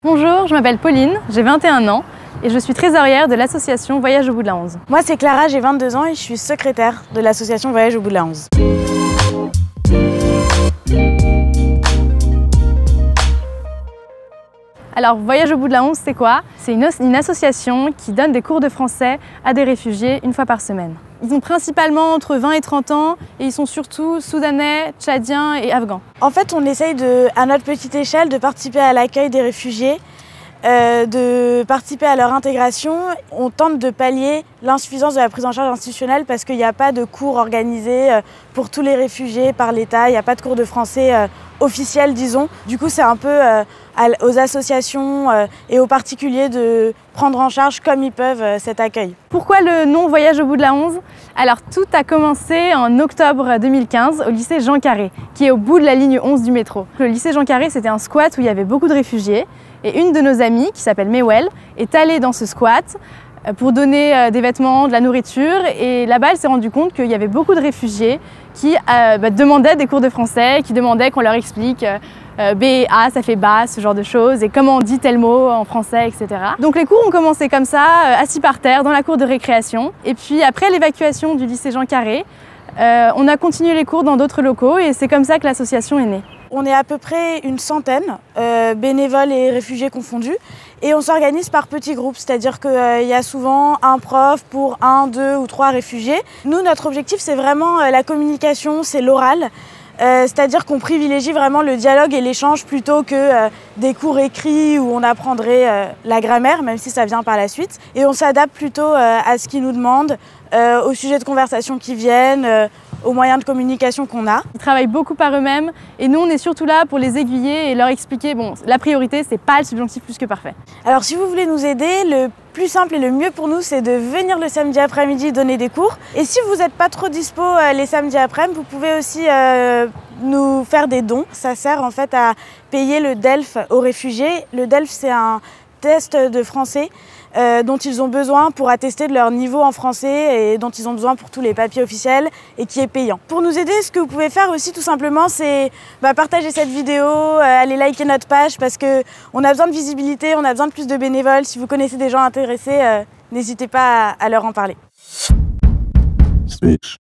Bonjour, je m'appelle Pauline, j'ai 21 ans et je suis trésorière de l'association Voyage au bout de la 11. Moi c'est Clara, j'ai 22 ans et je suis secrétaire de l'association Voyage au bout de la 11. Alors Voyage au bout de la 11 c'est quoi? C'est une association qui donne des cours de français à des réfugiés une fois par semaine. Ils ont principalement entre 20 et 30 ans et ils sont surtout soudanais, tchadiens et afghans. En fait on essaye à notre petite échelle de participer à l'accueil des réfugiés, de participer à leur intégration. On tente de pallier l'insuffisance de la prise en charge institutionnelle parce qu'il n'y a pas de cours organisés pour tous les réfugiés par l'État, il n'y a pas de cours de français officiels disons. Du coup c'est un peu aux associations et aux particuliers de prendre en charge comme ils peuvent cet accueil. Pourquoi le nom Voyage au bout de la 11? Alors tout a commencé en octobre 2015 au lycée Jean Carré, qui est au bout de la ligne 11 du métro. Le lycée Jean Carré c'était un squat où il y avait beaucoup de réfugiés et une de nos amies, qui s'appelle Mewel, est allée dans ce squat pour donner des vêtements, de la nourriture et là-bas elle s'est rendue compte qu'il y avait beaucoup de réfugiés qui demandaient des cours de français, qui demandaient qu'on leur explique B et A, ça fait bas, ce genre de choses, et comment on dit tel mot en français, etc. Donc les cours ont commencé comme ça, assis par terre, dans la cour de récréation. Et puis après l'évacuation du lycée Jean Carré, on a continué les cours dans d'autres locaux et c'est comme ça que l'association est née. On est à peu près une centaine, bénévoles et réfugiés confondus, et on s'organise par petits groupes, c'est-à-dire qu'il y a souvent un prof pour 1, 2 ou 3 réfugiés. Nous, notre objectif, c'est vraiment la communication, c'est l'oral. C'est-à-dire qu'on privilégie vraiment le dialogue et l'échange plutôt que des cours écrits où on apprendrait la grammaire, même si ça vient par la suite. Et on s'adapte plutôt à ce qu'ils nous demandent, aux sujets de conversation qui viennent, aux moyens de communication qu'on a. Ils travaillent beaucoup par eux-mêmes et nous on est surtout là pour les aiguiller et leur expliquer, bon, la priorité c'est pas le subjonctif plus que parfait. Alors si vous voulez nous aider, le plus simple et le mieux pour nous c'est de venir le samedi après-midi donner des cours. Et si vous n'êtes pas trop dispo les samedis après-midi, vous pouvez aussi nous faire des dons. Ça sert en fait à payer le DELF aux réfugiés. Le DELF c'est un test de français dont ils ont besoin pour attester de leur niveau en français et dont ils ont besoin pour tous les papiers officiels et qui est payant. Pour nous aider, ce que vous pouvez faire aussi tout simplement, c'est partager cette vidéo, aller liker notre page parce qu'on a besoin de visibilité, on a besoin de plus de bénévoles. Si vous connaissez des gens intéressés, n'hésitez pas à leur en parler. Switch.